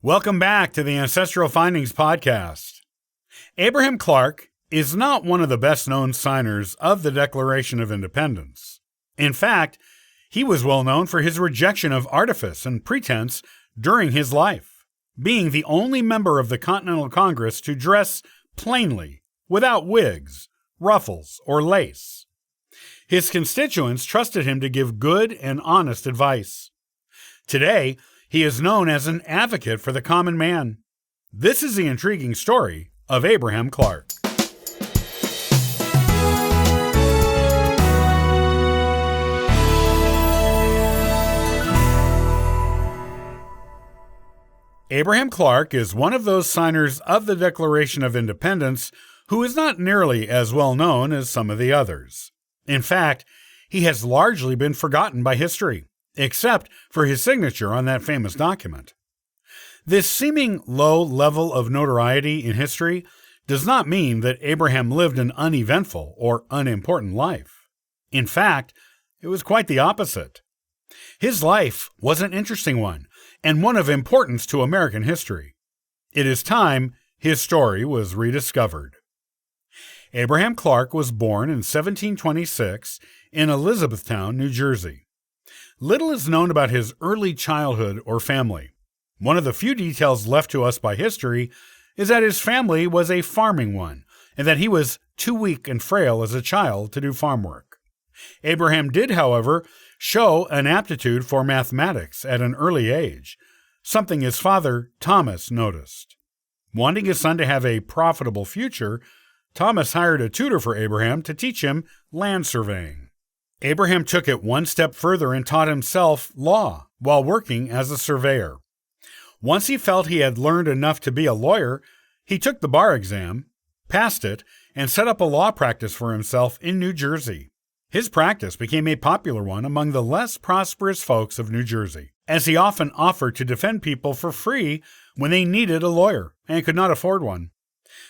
Welcome back to the Ancestral Findings Podcast. Abraham Clark is not one of the best-known signers of the Declaration of Independence. In fact, he was well known for his rejection of artifice and pretense during his life, being the only member of the Continental Congress to dress plainly, without wigs, ruffles, or lace. His constituents trusted him to give good and honest advice. Today, he is known as an advocate for the common man. This is the intriguing story of Abraham Clark. Abraham Clark is one of those signers of the Declaration of Independence who is not nearly as well known as some of the others. In fact, he has largely been forgotten by history, except for his signature on that famous document. This seeming low level of notoriety in history does not mean that Abraham lived an uneventful or unimportant life. In fact, it was quite the opposite. His life was an interesting one, and one of importance to American history. It is time his story was rediscovered. Abraham Clark was born in 1726 in Elizabethtown, New Jersey. Little is known about his early childhood or family. One of the few details left to us by history is that his family was a farming one, and that he was too weak and frail as a child to do farm work. Abraham did, however, show an aptitude for mathematics at an early age, something his father, Thomas, noticed. Wanting his son to have a profitable future, Thomas hired a tutor for Abraham to teach him land surveying. Abraham took it one step further and taught himself law while working as a surveyor. Once he felt he had learned enough to be a lawyer, he took the bar exam, passed it, and set up a law practice for himself in New Jersey. His practice became a popular one among the less prosperous folks of New Jersey, as he often offered to defend people for free when they needed a lawyer and could not afford one.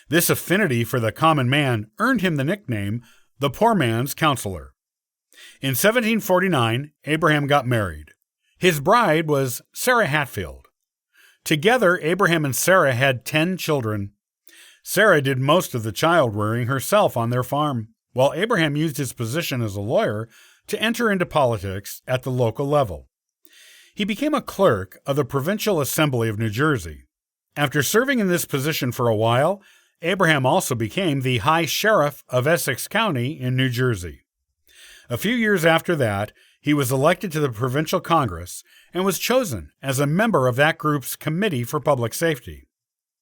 This affinity for the common man earned him the nickname the poor man's counselor. In 1749, Abraham got married. His bride was Sarah Hatfield. Together, Abraham and Sarah had 10 children. Sarah did most of the child-rearing herself on their farm, while Abraham used his position as a lawyer to enter into politics at the local level. He became a clerk of the Provincial Assembly of New Jersey. After serving in this position for a while, Abraham also became the High Sheriff of Essex County in New Jersey. A few years after that, he was elected to the Provincial Congress and was chosen as a member of that group's Committee for Public Safety.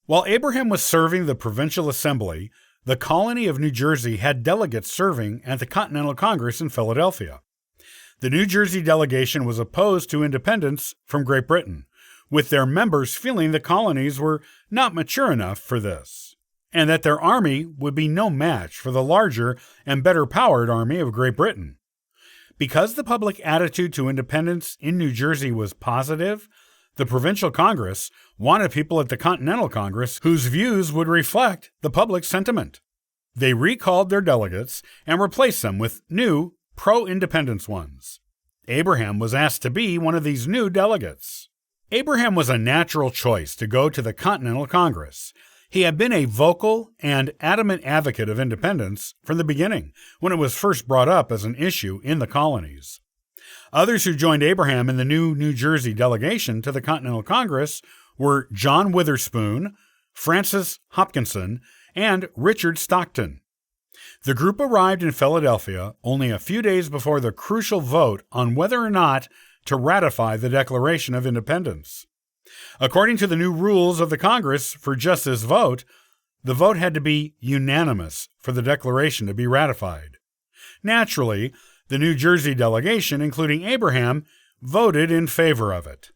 While Abraham was serving the Provincial Assembly, the colony of New Jersey had delegates serving at the Continental Congress in Philadelphia. The New Jersey delegation was opposed to independence from Great Britain, with their members feeling the colonies were not mature enough for this, and that their army would be no match for the larger and better-powered army of Great Britain. Because the public attitude to independence in New Jersey was positive, the Provincial Congress wanted people at the Continental Congress whose views would reflect the public sentiment. They recalled their delegates and replaced them with new, pro-independence ones. Abraham was asked to be one of these new delegates. Abraham was a natural choice to go to the Continental Congress. He had been a vocal and adamant advocate of independence from the beginning, when it was first brought up as an issue in the colonies. Others who joined Abraham in the new New Jersey delegation to the Continental Congress were John Witherspoon, Francis Hopkinson, and Richard Stockton. The group arrived in Philadelphia only a few days before the crucial vote on whether or not to ratify the Declaration of Independence. According to the new rules of the Congress for just this vote, the vote had to be unanimous for the declaration to be ratified. Naturally, the New Jersey delegation, including Abraham, voted in favor of it.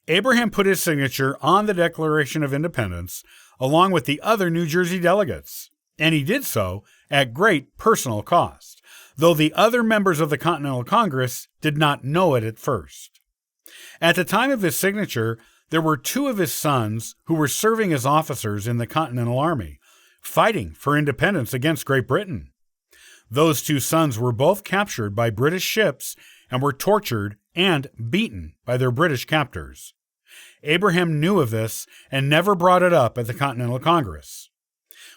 Abraham put his signature on the Declaration of Independence along with the other New Jersey delegates, and he did so at great personal cost, though the other members of the Continental Congress did not know it at first. At the time of his signature, there were 2 of his sons who were serving as officers in the Continental Army, fighting for independence against Great Britain. Those 2 sons were both captured by British ships and were tortured and beaten by their British captors. Abraham knew of this and never brought it up at the Continental Congress.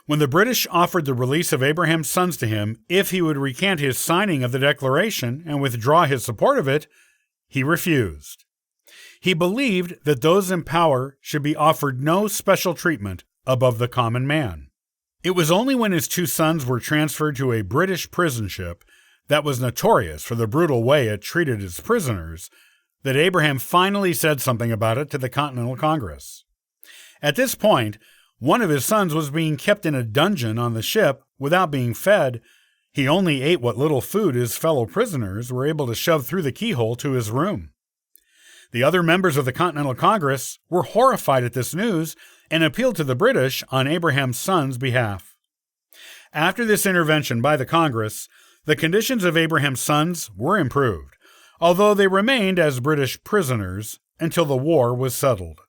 When the British offered the release of Abraham's sons to him if he would recant his signing of the Declaration and withdraw his support of it, he refused. He believed that those in power should be offered no special treatment above the common man. It was only when his two sons were transferred to a British prison ship that was notorious for the brutal way it treated its prisoners that Abraham finally said something about it to the Continental Congress. At this point, one of his sons was being kept in a dungeon on the ship without being fed. He only ate what little food his fellow prisoners were able to shove through the keyhole to his room. The other members of the Continental Congress were horrified at this news and appealed to the British on Abraham's son's behalf. After this intervention by the Congress, the conditions of Abraham's sons were improved, although they remained as British prisoners until the war was settled.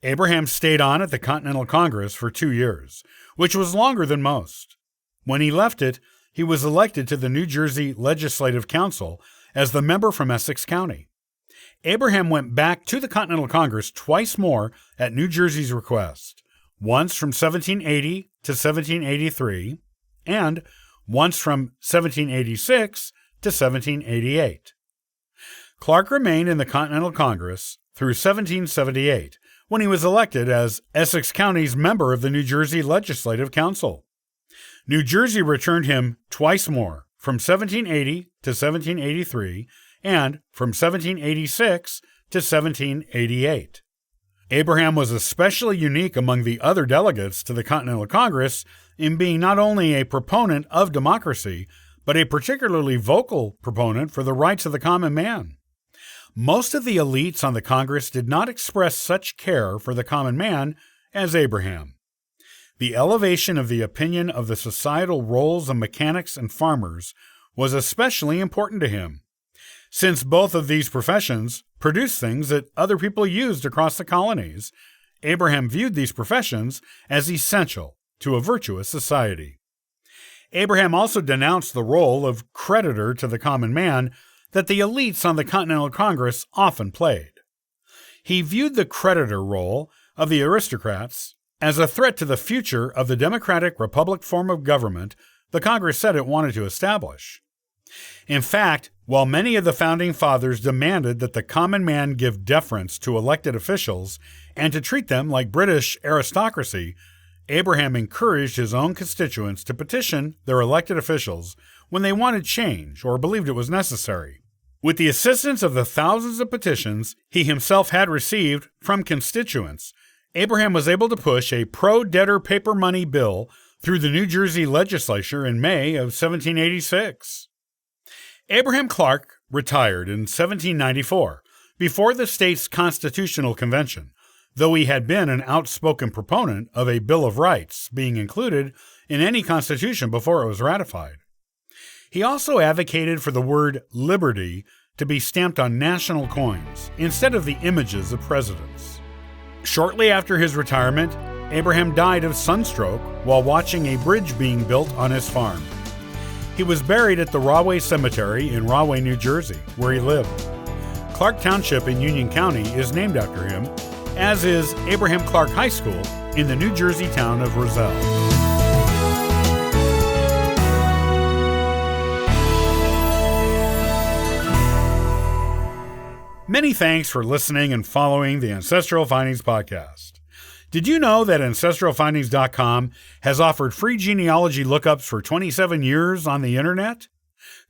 Abraham stayed on at the Continental Congress for 2 years, which was longer than most. When he left it, he was elected to the New Jersey Legislative Council as the member from Essex County. Abraham went back to the Continental Congress twice more at New Jersey's request, once from 1780 to 1783, and once from 1786 to 1788. Clark remained in the Continental Congress through 1778, when he was elected as Essex County's member of the New Jersey Legislative Council. New Jersey returned him twice more, from 1780 to 1783, and from 1786 to 1788. Abraham was especially unique among the other delegates to the Continental Congress in being not only a proponent of democracy, but a particularly vocal proponent for the rights of the common man. Most of the elites on the Congress did not express such care for the common man as Abraham. The elevation of the opinion of the societal roles of mechanics and farmers was especially important to him, since both of these professions produced things that other people used across the colonies. Abraham viewed these professions as essential to a virtuous society. Abraham also denounced the role of creditor to the common man that the elites on the Continental Congress often played. He viewed the creditor role of the aristocrats as a threat to the future of the democratic republic form of government the Congress said it wanted to establish. In fact, while many of the Founding Fathers demanded that the common man give deference to elected officials and to treat them like British aristocracy, Abraham encouraged his own constituents to petition their elected officials when they wanted change or believed it was necessary. With the assistance of the thousands of petitions he himself had received from constituents, Abraham was able to push a pro-debtor paper money bill through the New Jersey legislature in May of 1786. Abraham Clark retired in 1794, before the state's constitutional convention, though he had been an outspoken proponent of a Bill of Rights being included in any constitution before it was ratified. He also advocated for the word liberty to be stamped on national coins instead of the images of presidents. Shortly after his retirement, Abraham died of sunstroke while watching a bridge being built on his farm. He was buried at the Rahway Cemetery in Rahway, New Jersey, where he lived. Clark Township in Union County is named after him, as is Abraham Clark High School in the New Jersey town of Roselle. Many thanks for listening and following the Ancestral Findings podcast. Did you know that AncestralFindings.com has offered free genealogy lookups for 27 years on the internet?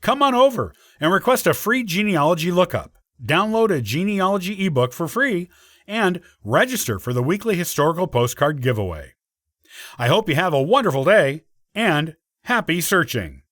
Come on over and request a free genealogy lookup, download a genealogy ebook for free, and register for the weekly historical postcard giveaway. I hope you have a wonderful day and happy searching!